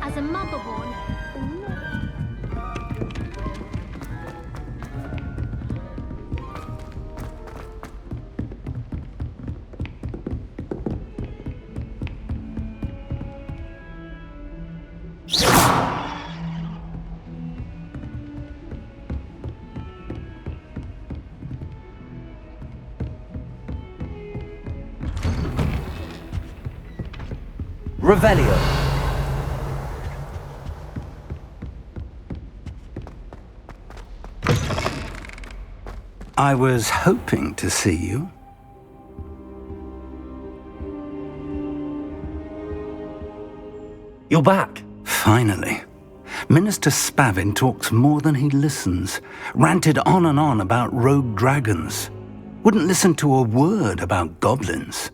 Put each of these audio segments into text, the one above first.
As a mother-born. Revelio. I was hoping to see you. You're back. Finally. Minister Spavin talks more than he listens. Ranted on and on about rogue dragons. Wouldn't listen to a word about goblins.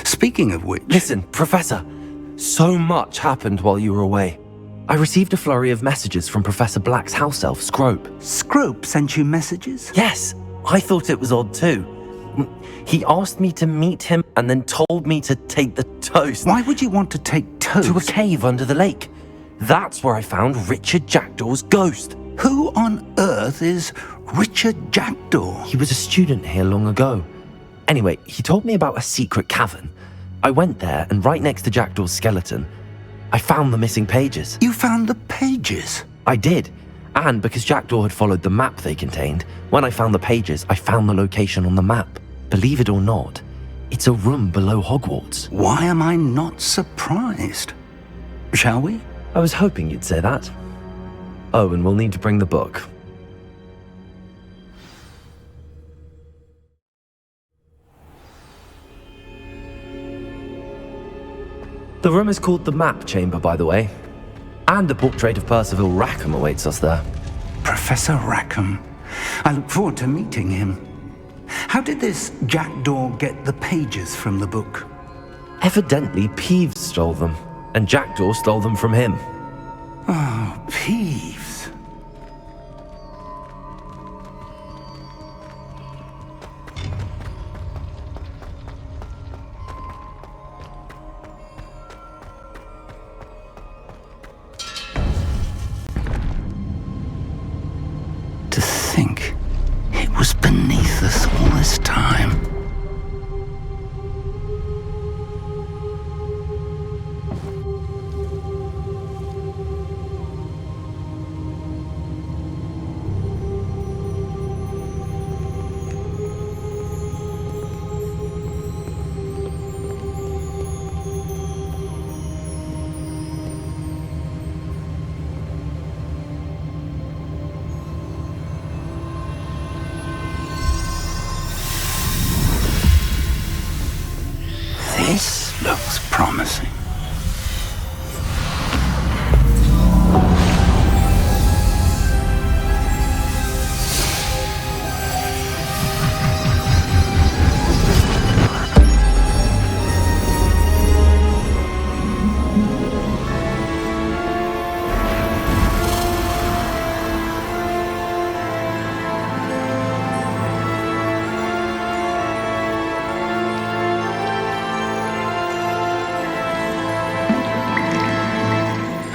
Speaking of which... Listen, Professor. So much happened while you were away. I received a flurry of messages from Professor Black's house elf, Scrope. Scrope sent you messages? Yes, I thought it was odd too. He asked me to meet him and then told me to take the toast. Why would you want to take toast? To a cave under the lake. That's where I found Richard Jackdaw's ghost. Who on earth is Richard Jackdaw? He was a student here long ago. Anyway, he told me about a secret cavern. I went there, and right next to Jackdaw's skeleton, I found the missing pages. You found the pages? I did. And because Jackdaw had followed the map they contained, when I found the pages, I found the location on the map. Believe it or not, it's a room below Hogwarts. Why am I not surprised? Shall we? I was hoping you'd say that. Oh, and we'll need to bring the book. The room is called the Map Chamber, by the way. And a portrait of Percival Rackham awaits us there. Professor Rackham. I look forward to meeting him. How did this Jackdaw get the pages from the book? Evidently, Peeves stole them, and Jackdaw stole them from him. Oh, Peeves. To think it was beneath us all this time. This looks promising.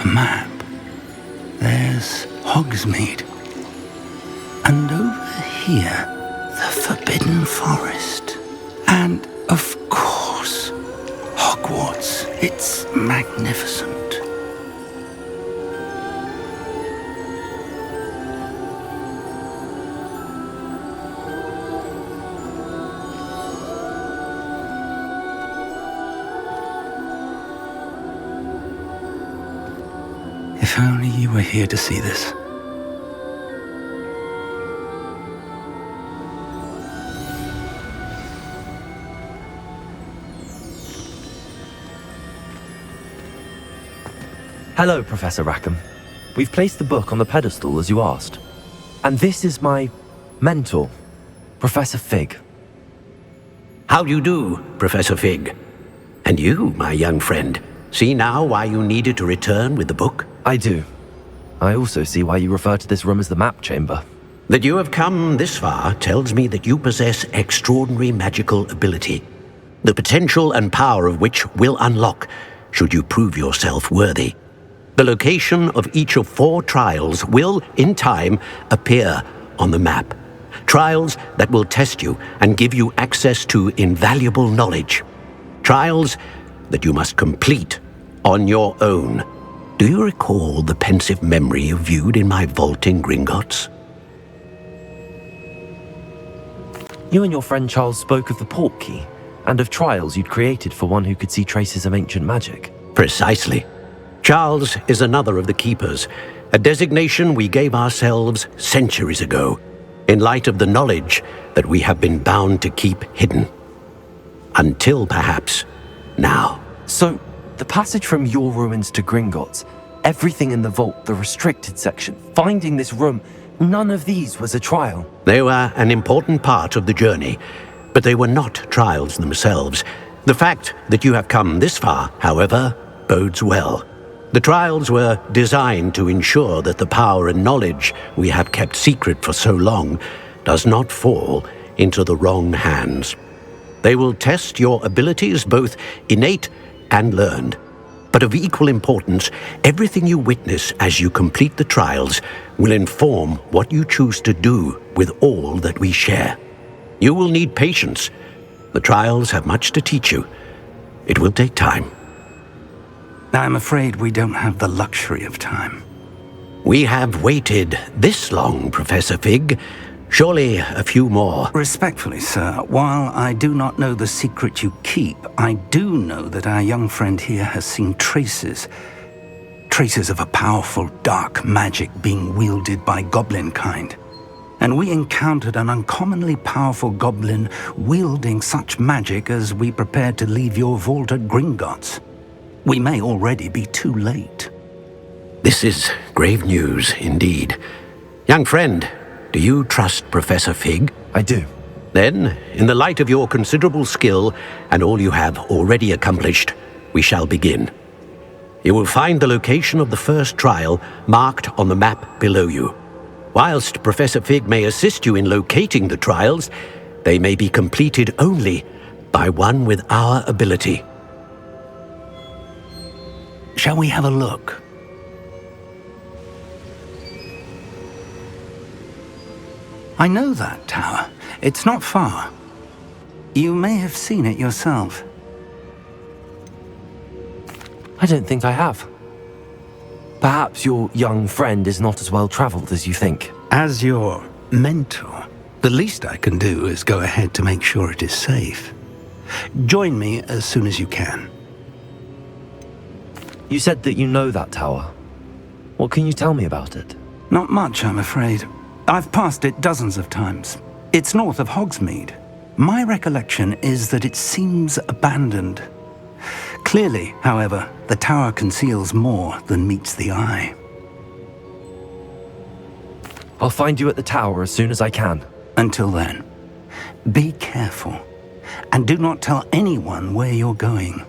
Map. There's Hogsmeade. And over here, the Forbidden Forest. And, of course, Hogwarts. It's magnificent. If only you were here to see this. Hello, Professor Rackham. We've placed the book on the pedestal as you asked. And this is my mentor, Professor Fig. How do you do, Professor Fig? And you, my young friend, see now why you needed to return with the book? I do. I also see why you refer to this room as the map chamber. That you have come this far tells me that you possess extraordinary magical ability, the potential and power of which will unlock should you prove yourself worthy. The location of each of 4 trials will, in time, appear on the map. Trials that will test you and give you access to invaluable knowledge. Trials that you must complete on your own. Do you recall the pensive memory you viewed in my vault in Gringotts? You and your friend Charles spoke of the port key, and of trials you'd created for one who could see traces of ancient magic. Precisely. Charles is another of the Keepers, a designation we gave ourselves centuries ago, in light of the knowledge that we have been bound to keep hidden. Until perhaps now. So, the passage from your ruins to Gringotts, everything in the vault, the restricted section, finding this room, none of these was a trial. They were an important part of the journey, but they were not trials themselves. The fact that you have come this far, however, bodes well. The trials were designed to ensure that the power and knowledge we have kept secret for so long does not fall into the wrong hands. They will test your abilities, both innate and learned. But of equal importance, everything you witness as you complete the trials will inform what you choose to do with all that we share. You will need patience. The trials have much to teach you. It will take time. I'm afraid we don't have the luxury of time. We have waited this long, Professor Fig. Surely a few more. Respectfully, sir, while I do not know the secret you keep, I do know that our young friend here has seen traces of a powerful dark magic being wielded by goblin kind. And we encountered an uncommonly powerful goblin wielding such magic as we prepared to leave your vault at Gringotts. We may already be too late. This is grave news indeed. Young friend, do you trust Professor Fig? I do. Then, in the light of your considerable skill and all you have already accomplished, we shall begin. You will find the location of the first trial marked on the map below you. Whilst Professor Fig may assist you in locating the trials, they may be completed only by one with our ability. Shall we have a look? I know that tower. It's not far. You may have seen it yourself. I don't think I have. Perhaps your young friend is not as well traveled as you think. As your mentor, the least I can do is go ahead to make sure it is safe. Join me as soon as you can. You said that you know that tower. What can you tell me about it? Not much, I'm afraid. I've passed it dozens of times. It's north of Hogsmeade. My recollection is that it seems abandoned. Clearly, however, the tower conceals more than meets the eye. I'll find you at the tower as soon as I can. Until then, be careful, and do not tell anyone where you're going.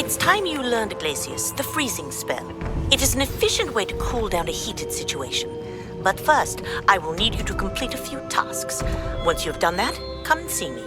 It's time you learned, Glacius, the freezing spell. It is an efficient way to cool down a heated situation. But first, I will need you to complete a few tasks. Once you've done that, come and see me.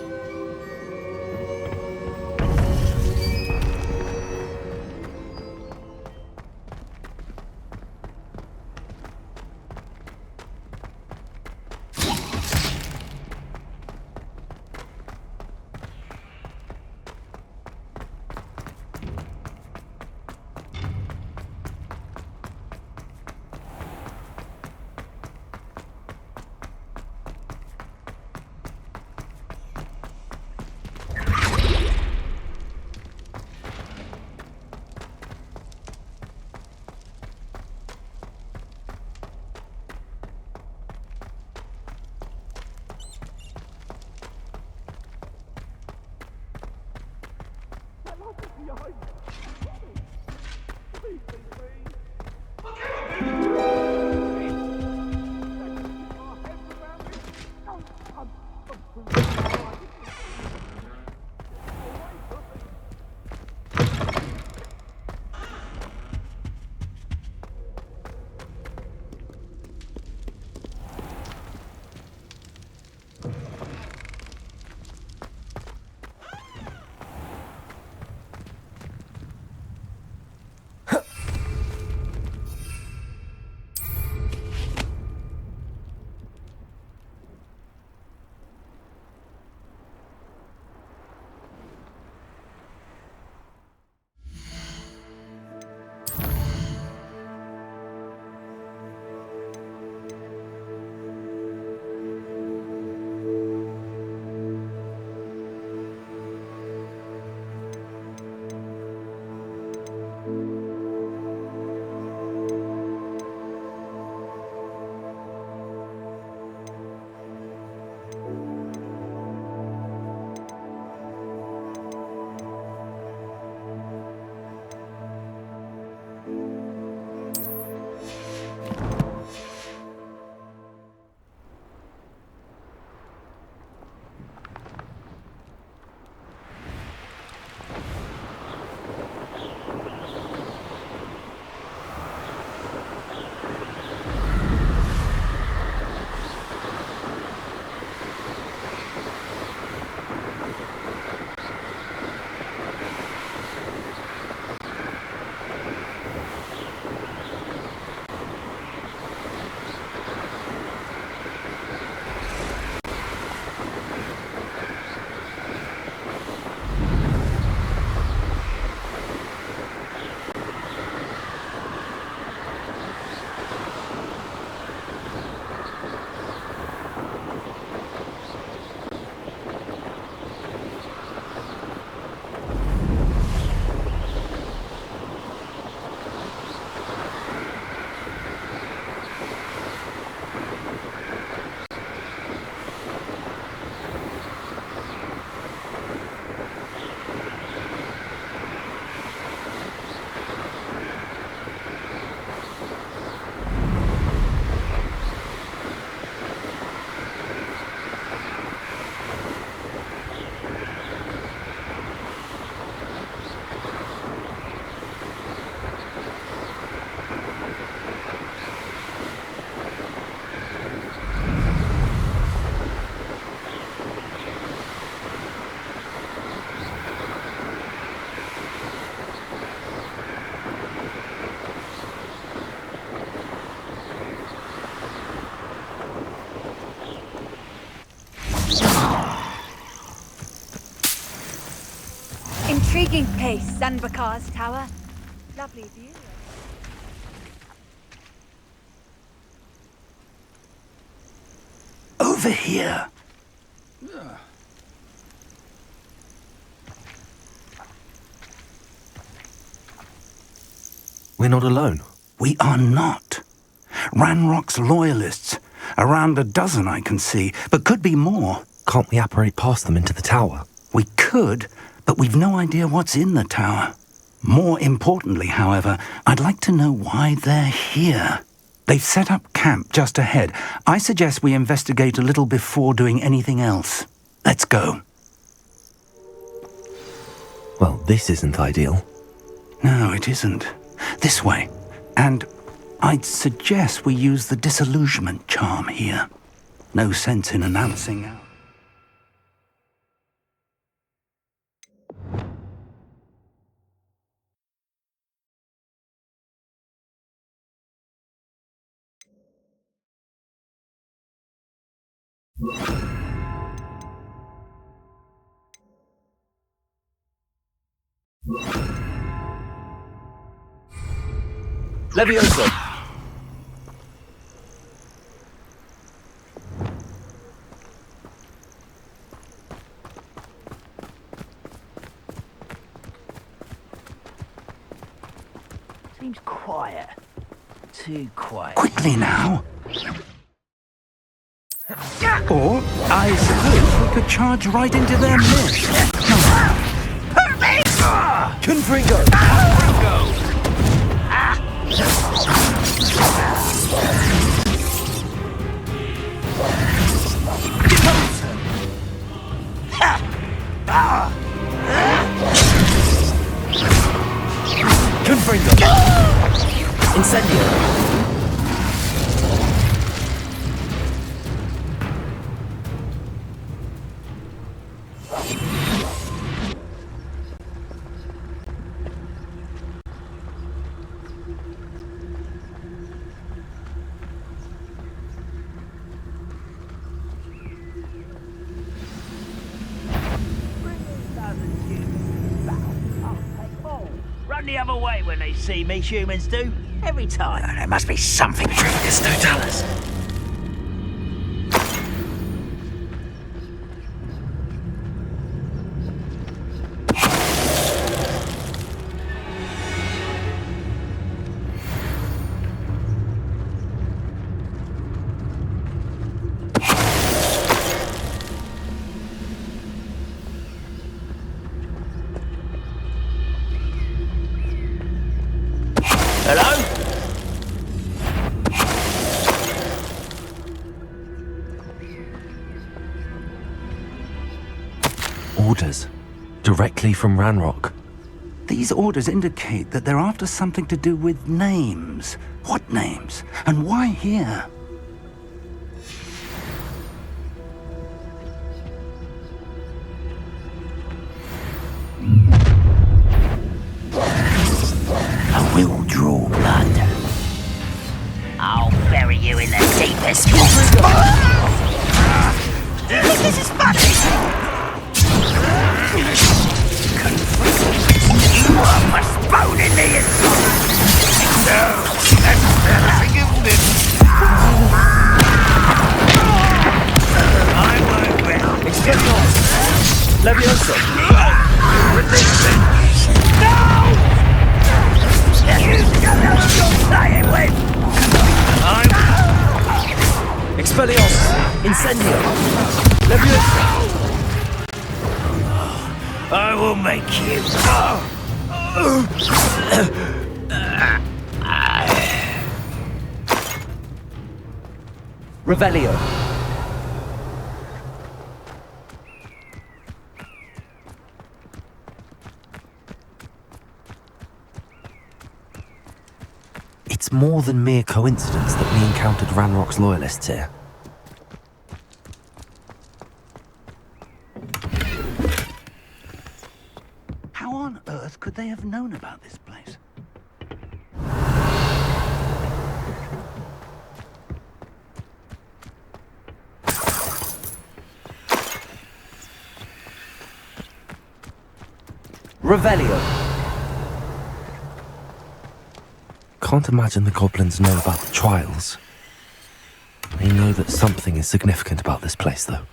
Intriguing place, Zanbakar's tower. Lovely view. Over here. We're not alone. We are not. Ranrock's loyalists. Around a dozen I can see, but could be more. Can't we apparate past them into the tower? We could, but we've no idea what's in the tower. More importantly, however, I'd like to know why they're here. They've set up camp just ahead. I suggest we investigate a little before doing anything else. Let's go. Well, this isn't ideal. No, it isn't. This way. And I'd suggest we use the disillusionment charm here. No sense in announcing out. Levioso! Seems quiet. Too quiet. Quickly now! Or, I suppose we could charge right into their midst. Confringo! Confringo! Incendio! Run the other way when they see me, humans do. Every time. There must be something to this to tell us. Hello? Orders. Directly from Ranrock. These orders indicate that they're after something to do with names. What names? And why here? I will draw blood. I'll bury you in the deepest pit. This is funny! You are postponing the insult! No, that's forgiveness! I won't well. Expelliarmus! Levioso! Release it! No! You don't know what you're playing with! Expelliarmus! Incendio! Levioso! I will make you. Revelio! It's more than mere coincidence that we encountered Ranrock's loyalists here. How on earth could they have known about this place? Revelio! Can't imagine the goblins know about the trials. They know that something is significant about this place, though.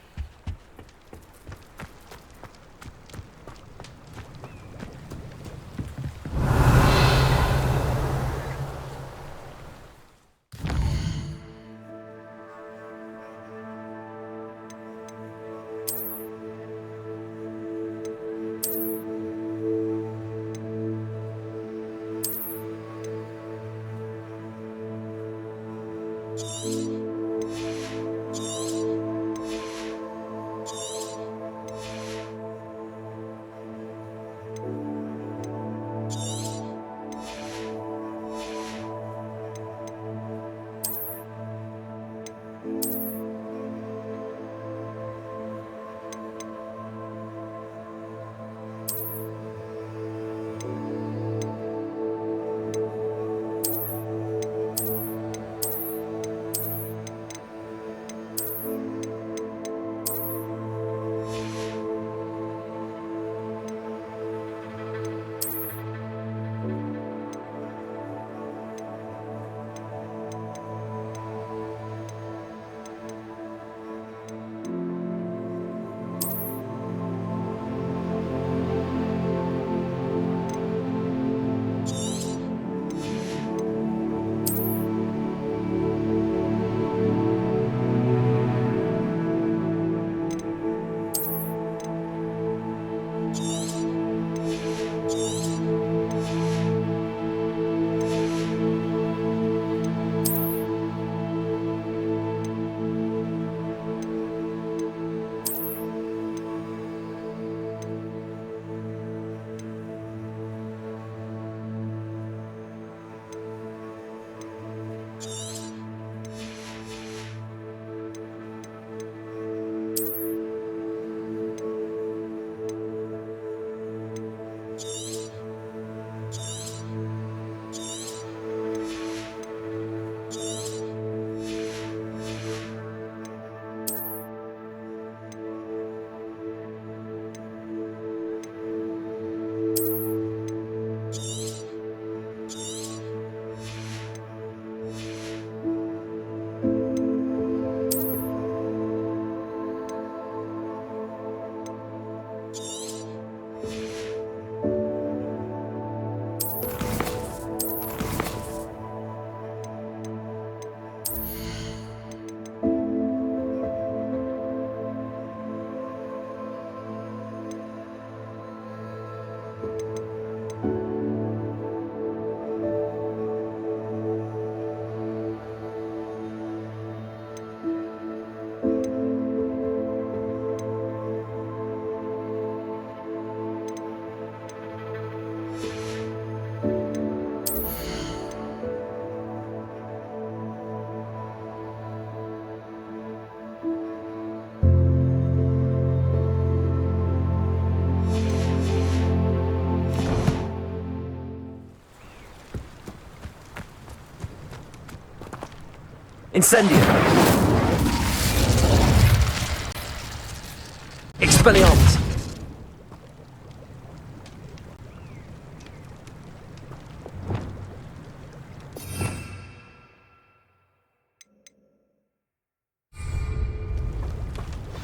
Incendio! Expelliarmus!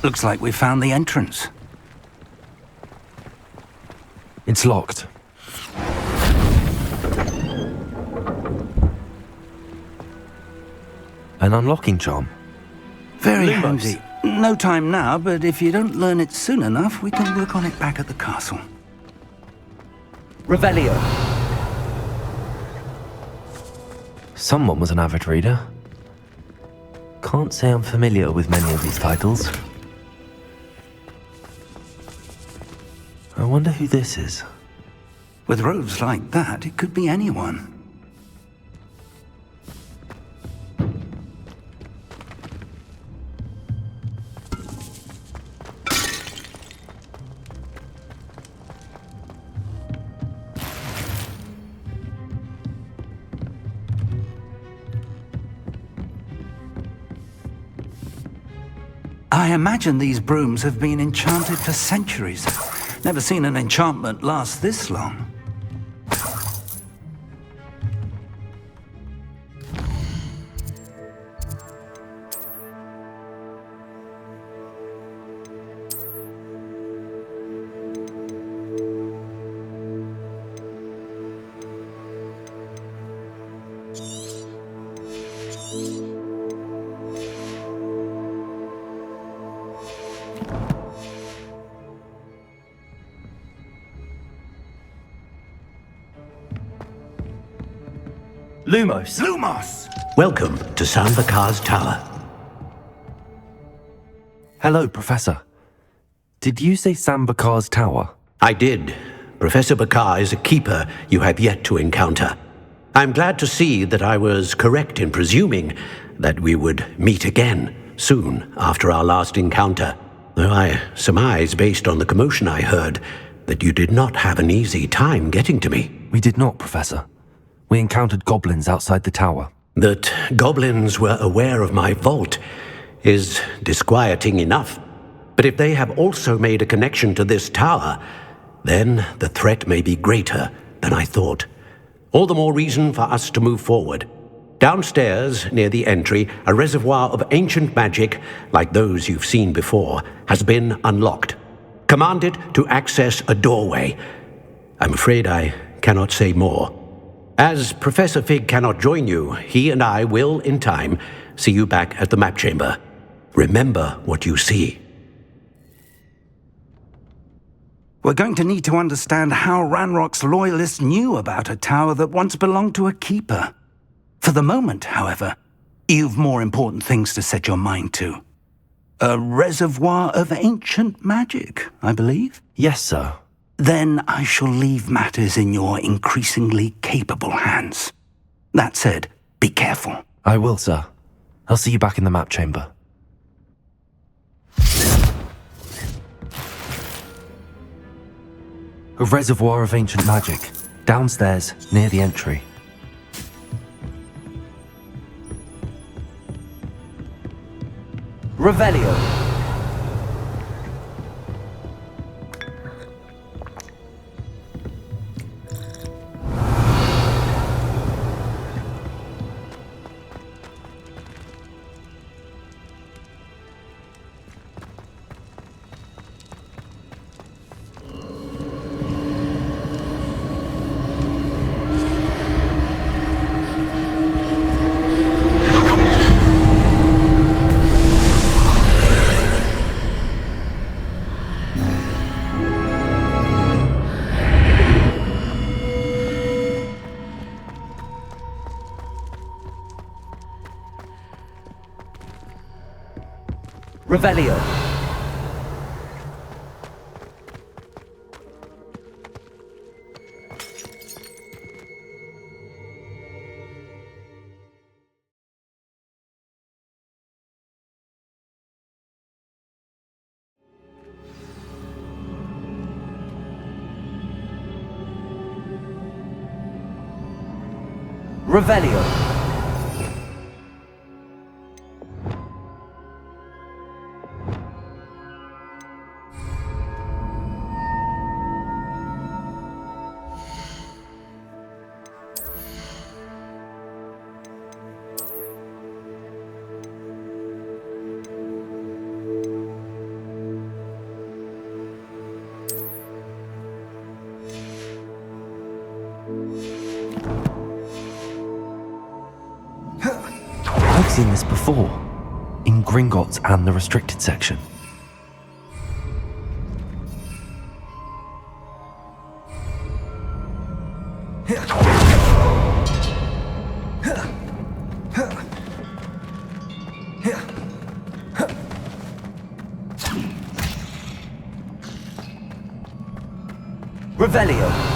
Looks like we found the entrance. It's locked. An unlocking charm. Very Lumos. handy. No time now, but if you don't learn it soon enough, we can work on it back at the castle. Revelio. Someone was an avid reader. Can't say I'm familiar with many of these titles. I wonder who this is. With robes like that, it could be anyone. I imagine these brooms have been enchanted for centuries. Never seen an enchantment last this long. Lumos. Lumos! Welcome to Sambakar's Tower. Hello, Professor. Did you say Sambakar's Tower? I did. Professor Bakar is a keeper you have yet to encounter. I'm glad to see that I was correct in presuming that we would meet again soon after our last encounter, though I surmise, based on the commotion I heard, that you did not have an easy time getting to me. We did not, Professor. We encountered goblins outside the tower. That goblins were aware of my vault is disquieting enough. But if they have also made a connection to this tower, then the threat may be greater than I thought. All the more reason for us to move forward. Downstairs, near the entry, a reservoir of ancient magic, like those you've seen before, has been unlocked. Command it to access a doorway. I'm afraid I cannot say more. As Professor Fig cannot join you, he and I will, in time, see you back at the map chamber. Remember what you see. We're going to need to understand how Ranrock's loyalists knew about a tower that once belonged to a keeper. For the moment, however, you've more important things to set your mind to. A reservoir of ancient magic, I believe? Yes, sir. Then I shall leave matters in your increasingly capable hands. That said, be careful. I will, sir. I'll see you back in the map chamber. A reservoir of ancient magic, downstairs, near the entry. Revelio. Revelio. Revelio. seen this before, in Gringotts and the restricted section. Revelio.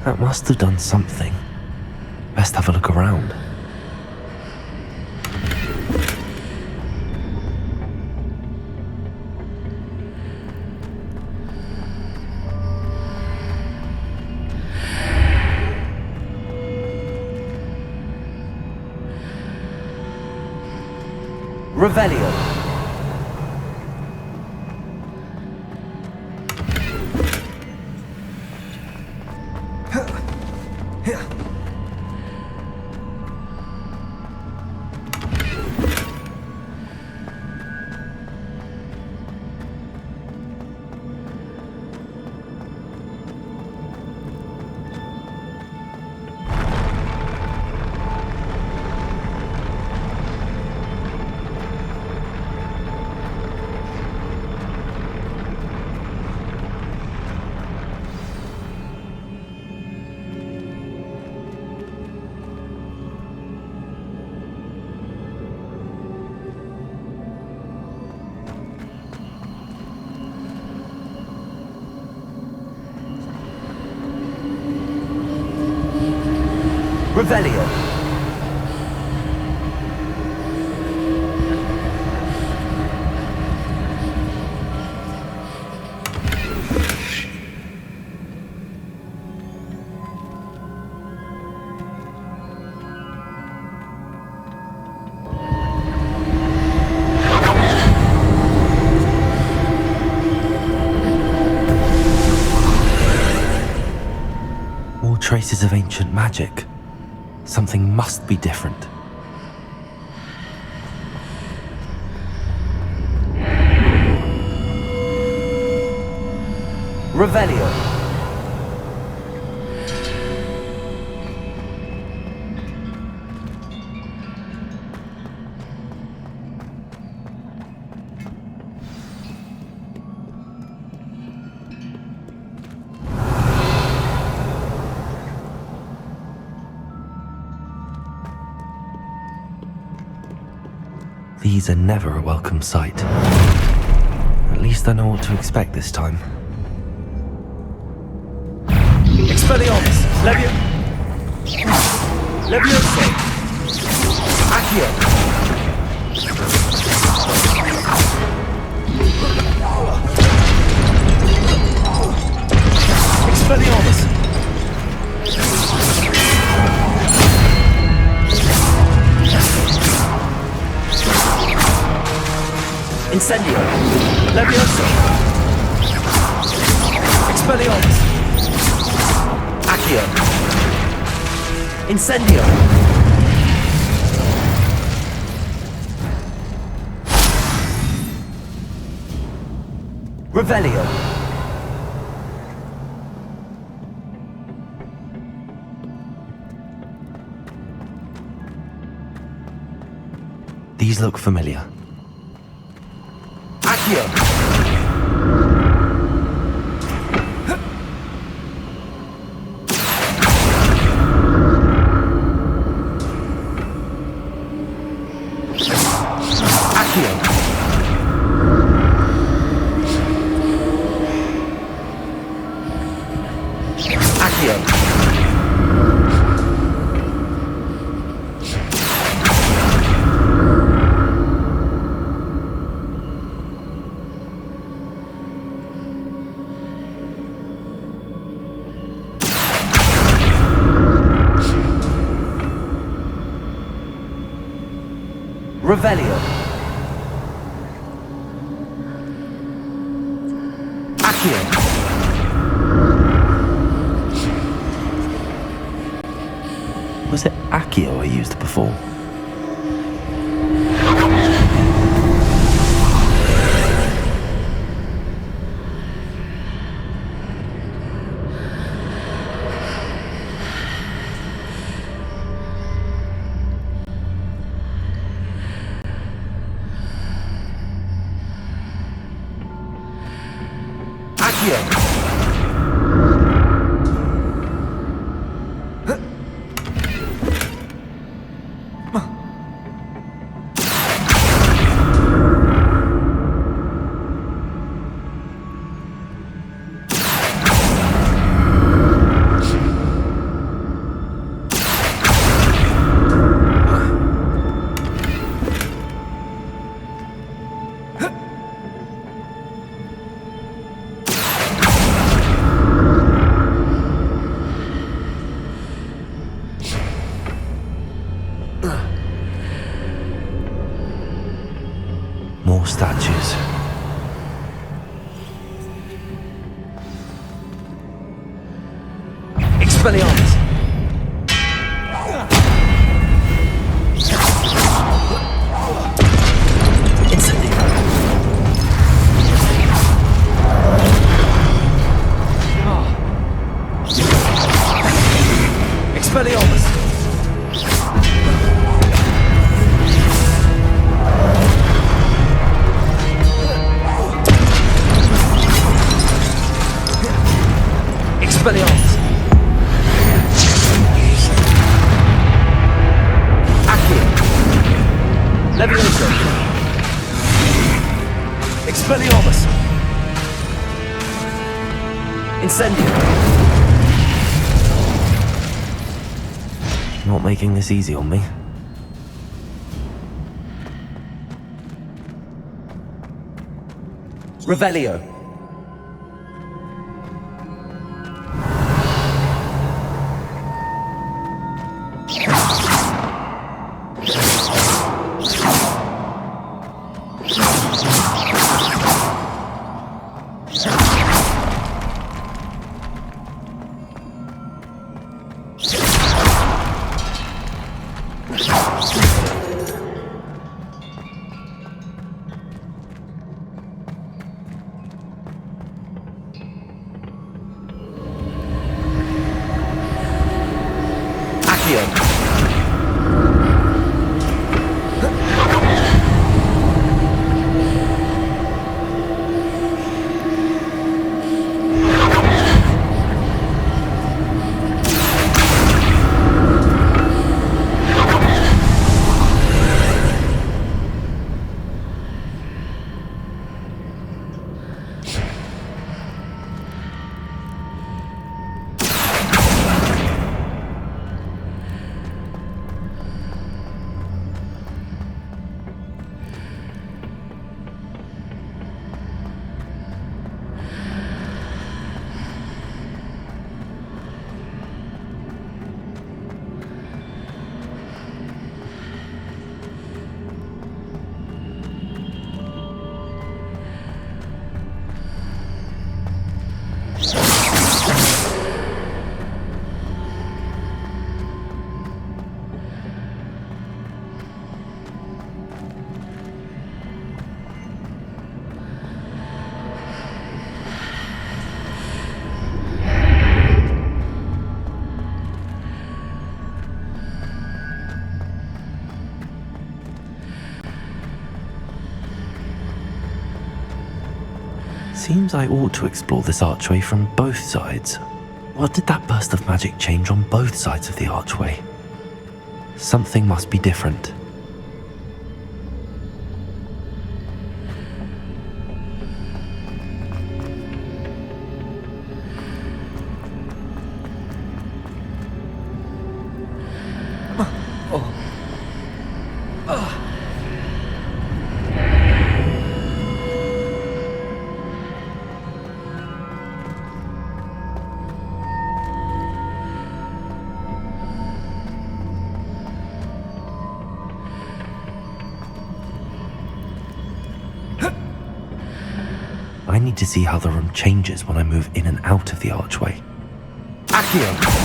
That must have done something. Best have a look around. Revelio. Revelio. More traces of ancient magic. Something must be different. Revelio. These are never a welcome sight. At least I know what to expect this time. Expelliarmus! Levioso! Accio! Expelliarmus! Incendio! Levioso! Expelliarmus! Accio! Incendio! Revelio! These look familiar. Accio! Revelio. Was it Accio I used before? More statues. Expelliarmus! Incendiary! Expelliarmus! Expelliarmus! Accio! Levioso! Expelliarmus! Incendiary! Not making this easy on me. Revelio! Seems I ought to explore this archway from both sides. What did that burst of magic change on both sides of the archway? Something must be different. need to see how the room changes when I move in and out of the archway. Accio!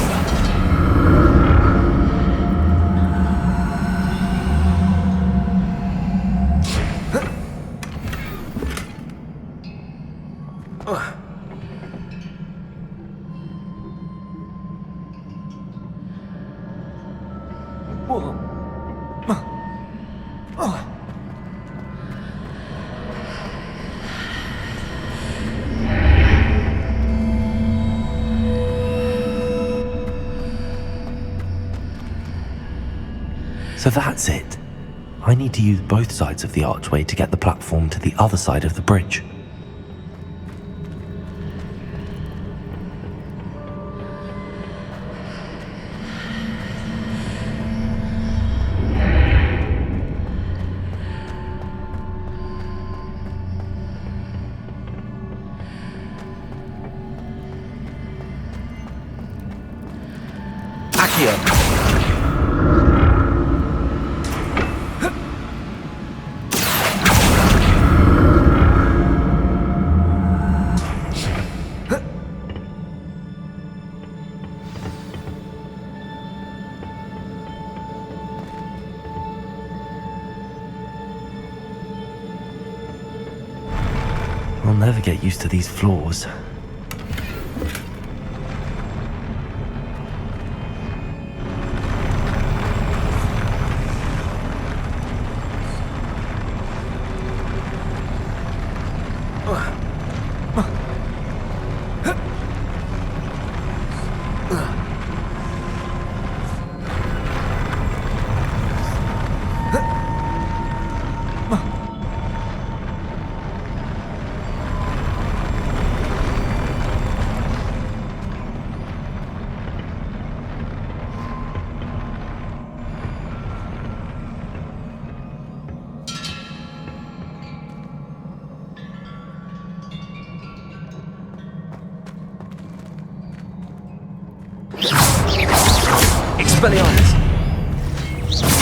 So that's it. I need to use both sides of the archway to get the platform to the other side of the bridge. Accio! I'll never get used to these floors. Expelliarmus!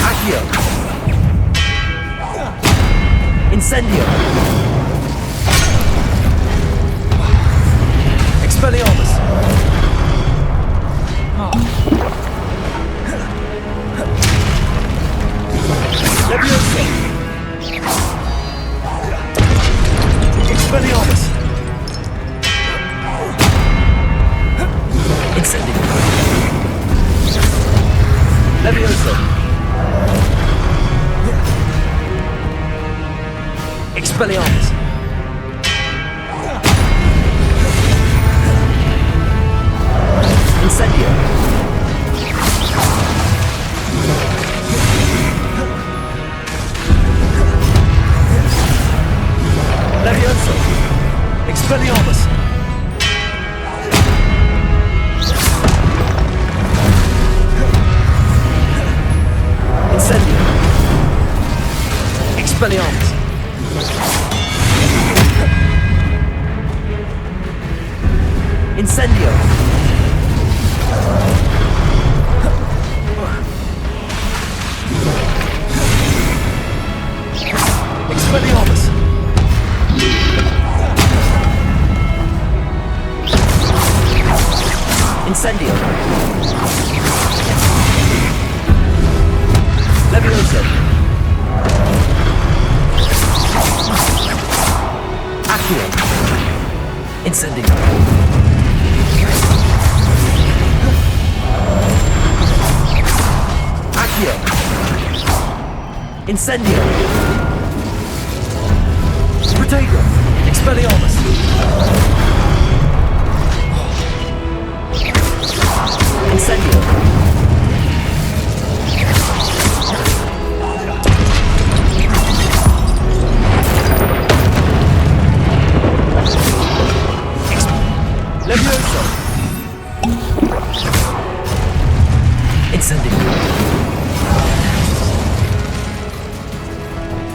Accio! Incendio! Expelliarmus! Leviosa! Expelliarmus! Incendio! Leviosa! Expelliarmus! Incendio! Leviosa! Expelliarmus! Incendio! Expelliarmus! Incendio! Expelliarmus! Incendio! Leviosa! Accio! Incendio! Accio! Incendio! Protego! Expelliarmus! Incendio! Leviosa! Incendio!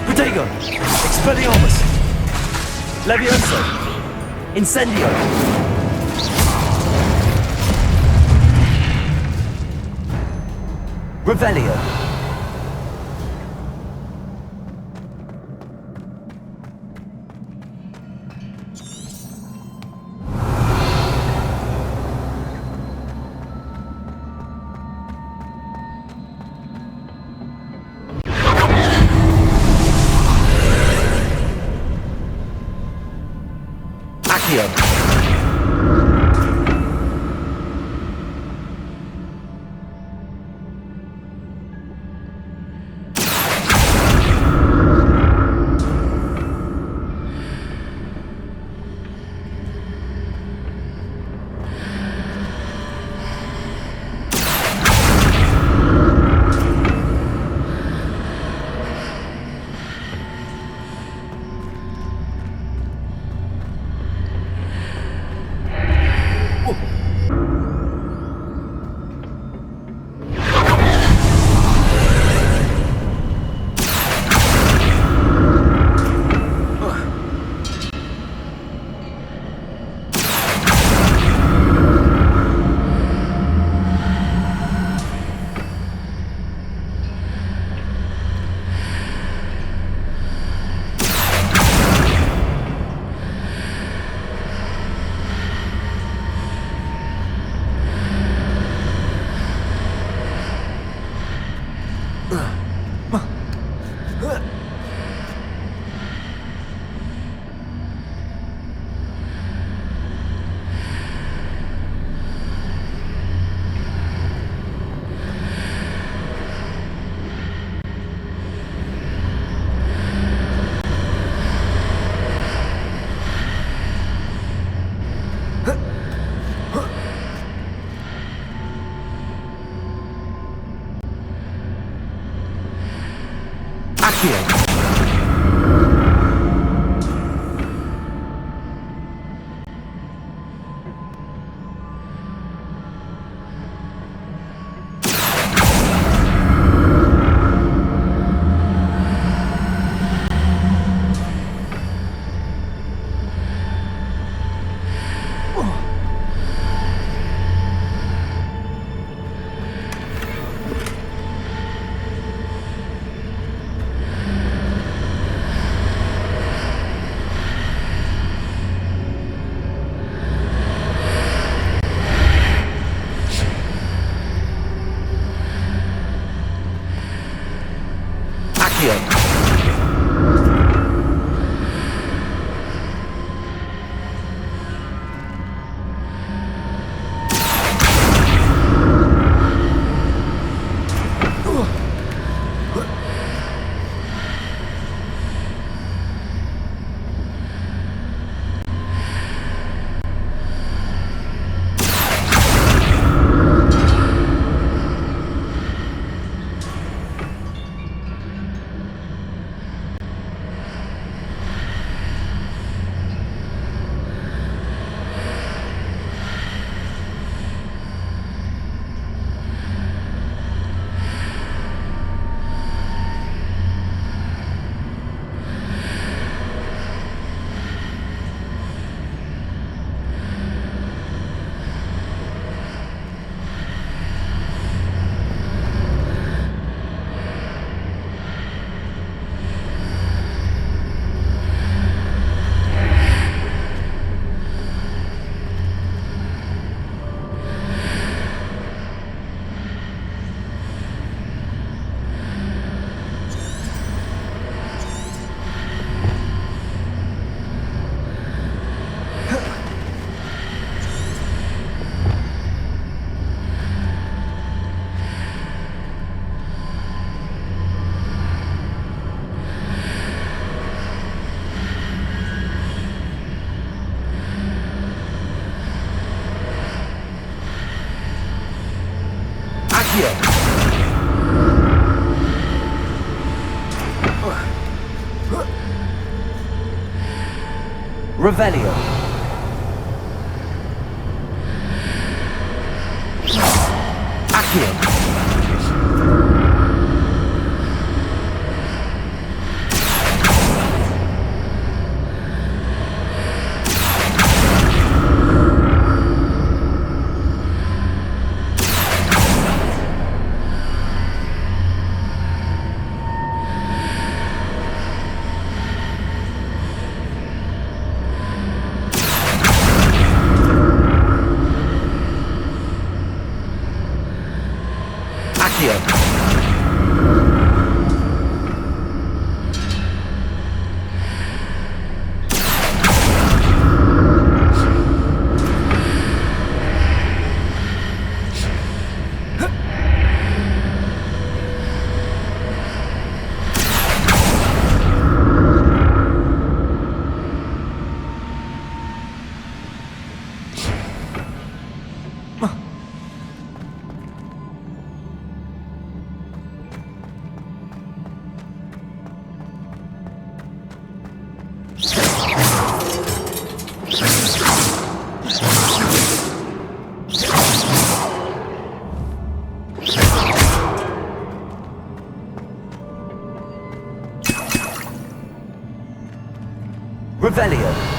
Protego! Expelliarmus! Leviosa! Incendio! Revelio! Accio. Revelio. Accio. Revelio.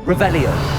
Revelio.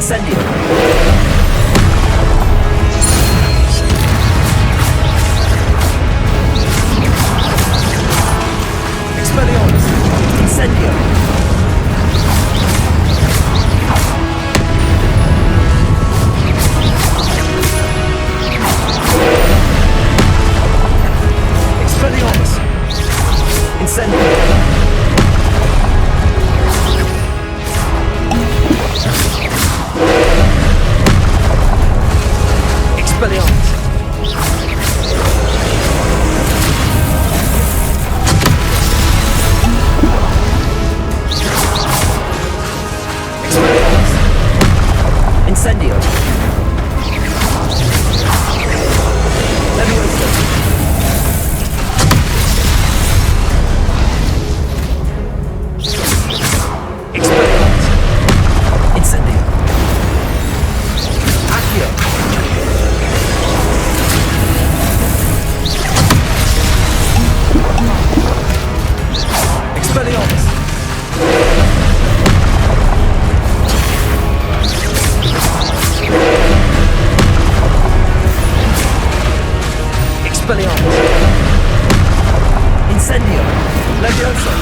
Incendio! Expelliarmus! Incendio! Expelliarmus! Incendio! Expelliarmus! Incendio! Leviosa! Expelliarmus! Incendio! Accio! Expelliarmus! Expelliarmus! Incendio! Leviosa!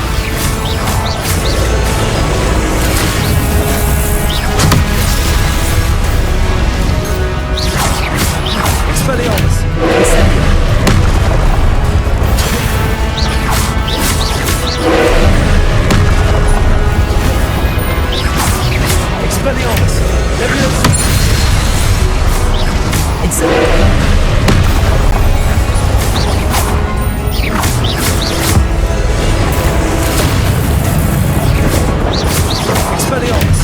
Expelliarmus! Incendio! Expelliarmus! Leviosa! Incendio! Expelliarmus!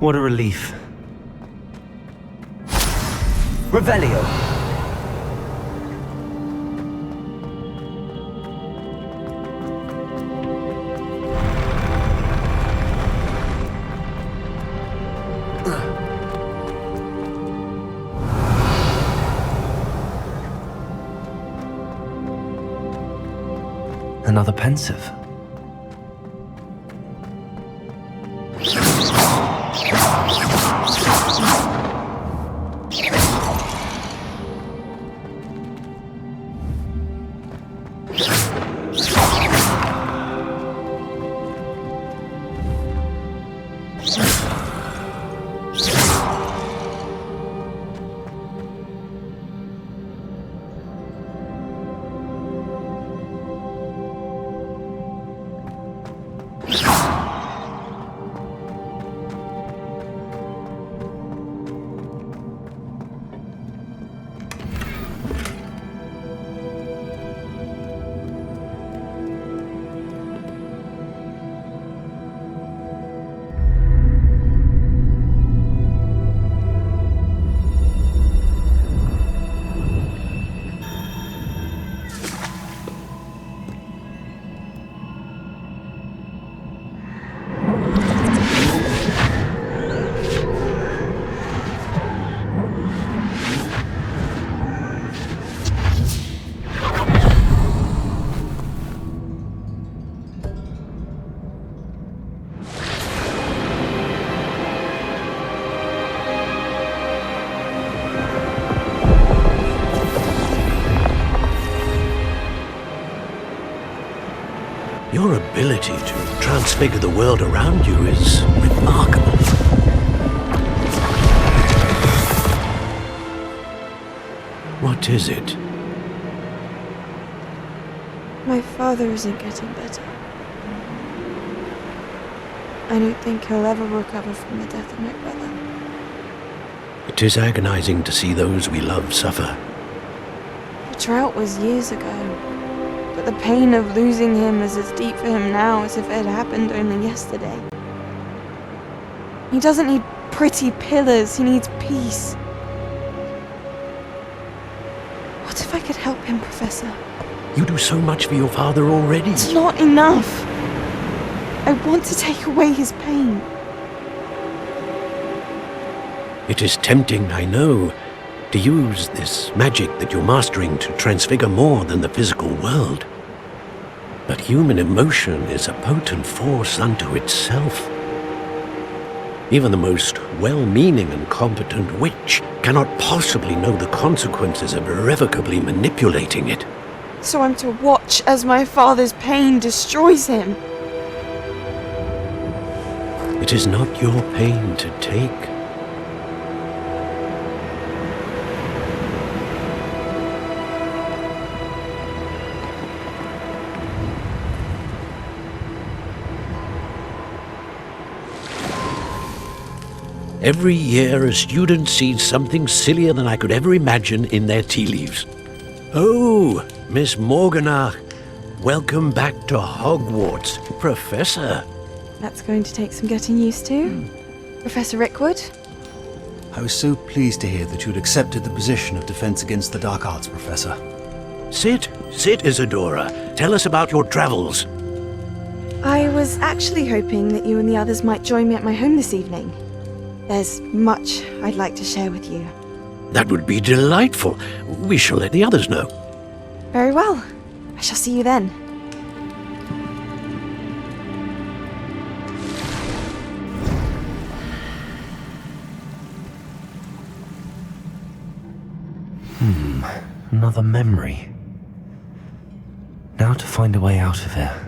What a relief. Revelio! Another pensive. Your ability to transfigure the world around you is remarkable. What is it? My father isn't getting better. I don't think he'll ever recover from the death of my brother. It is agonizing to see those we love suffer. The drought was years ago, but the pain of losing him is as deep for him now as if it had happened only yesterday. He doesn't need pretty pillars, he needs peace. What if I could help him, Professor? You do so much for your father already. It's not enough. I want to take away his pain. It is tempting, I know, to use this magic that you're mastering to transfigure more than the physical world. But human emotion is a potent force unto itself. Even the most well-meaning and competent witch cannot possibly know the consequences of irrevocably manipulating it. So I'm to watch as my father's pain destroys him. It is not your pain to take. Every year, a student sees something sillier than I could ever imagine in their tea leaves. Oh, Miss Morganach, welcome back to Hogwarts, Professor. That's going to take some getting used to. Professor Rookwood? I was so pleased to hear that you'd accepted the position of Defense Against the Dark Arts, Professor. Sit, Isadora. Tell us about your travels. I was actually hoping that you and the others might join me at my home this evening. There's much I'd like to share with you. That would be delightful. We shall let the others know. Very well. I shall see you then. Another memory. Now to find a way out of here.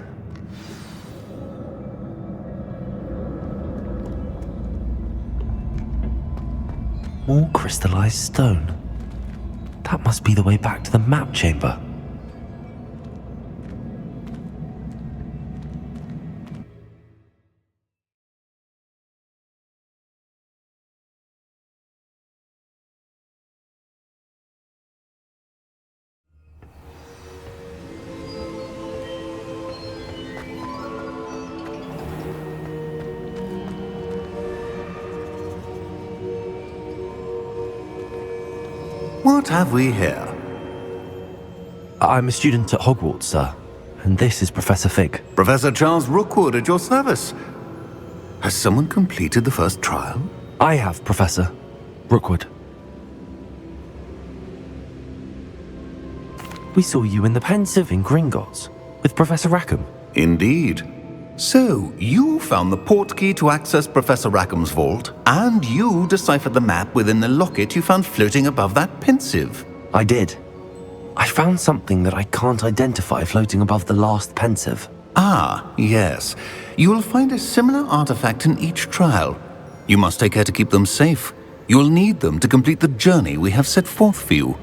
More crystallized stone. That must be the way back to the map chamber. What have we here? I'm a student at Hogwarts, sir, and this is Professor Fig. Professor Charles Rookwood at your service. Has someone completed the first trial? I have, Professor Rookwood. We saw you in the Pensive in Gringotts with Professor Rackham. Indeed. So, you found the portkey to access Professor Rackham's vault, and you deciphered the map within the locket you found floating above that Pensive. I did. I found something that I can't identify floating above the last Pensive. Ah, yes. You will find a similar artifact in each trial. You must take care to keep them safe. You will need them to complete the journey we have set forth for you.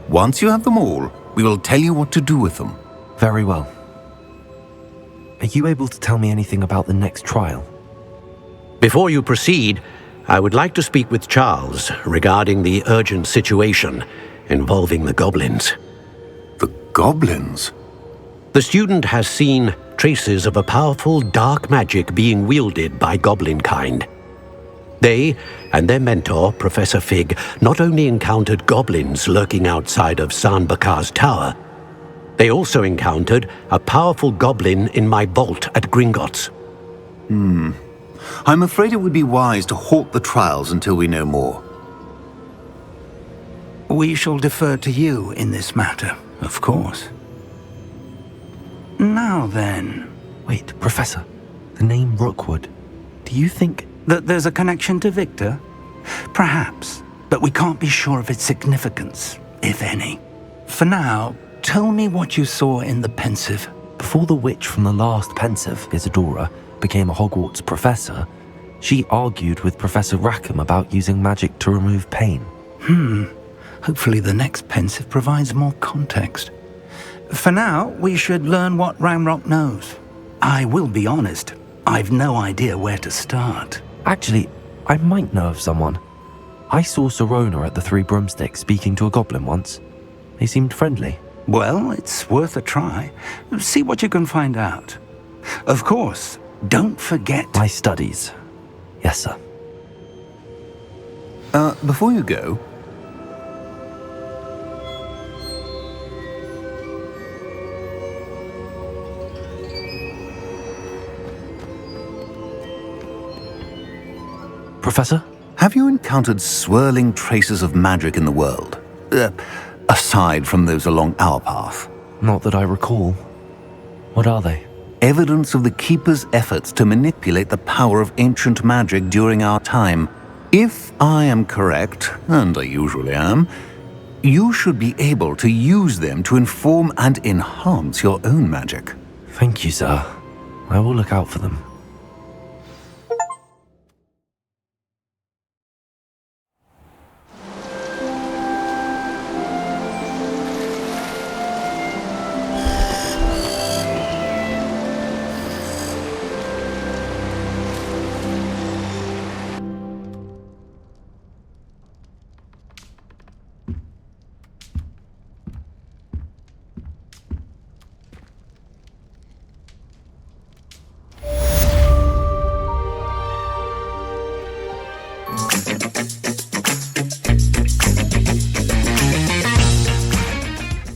Once you have them all, we will tell you what to do with them. Very well. Are you able to tell me anything about the next trial? Before you proceed, I would like to speak with Charles regarding the urgent situation involving the goblins. The goblins? The student has seen traces of a powerful dark magic being wielded by goblin kind. They and their mentor, Professor Fig, not only encountered goblins lurking outside of San Bakar's tower, they also encountered a powerful goblin in my vault at Gringotts. I'm afraid it would be wise to halt the trials until we know more. We shall defer to you in this matter, of course. Now then... Wait, Professor. The name Rookwood. Do you think... that there's a connection to Victor? Perhaps, but we can't be sure of its significance, if any. For now, tell me what you saw in the Pensive. Before the witch from the last Pensive, Isadora, became a Hogwarts professor, she argued with Professor Rackham about using magic to remove pain. Hopefully the next Pensive provides more context. For now, we should learn what Ramrock knows. I will be honest, I've no idea where to start. Actually, I might know of someone. I saw Serona at the Three Broomsticks speaking to a goblin once. They seemed friendly. Well, it's worth a try. See what you can find out. Of course, don't forget... My studies. Yes, sir. Before you go... Professor? Have you encountered swirling traces of magic in the world? Aside from those along our path? Not that I recall. What are they? Evidence of the Keeper's efforts to manipulate the power of ancient magic during our time. If I am correct, and I usually am, you should be able to use them to inform and enhance your own magic. Thank you, sir. I will look out for them.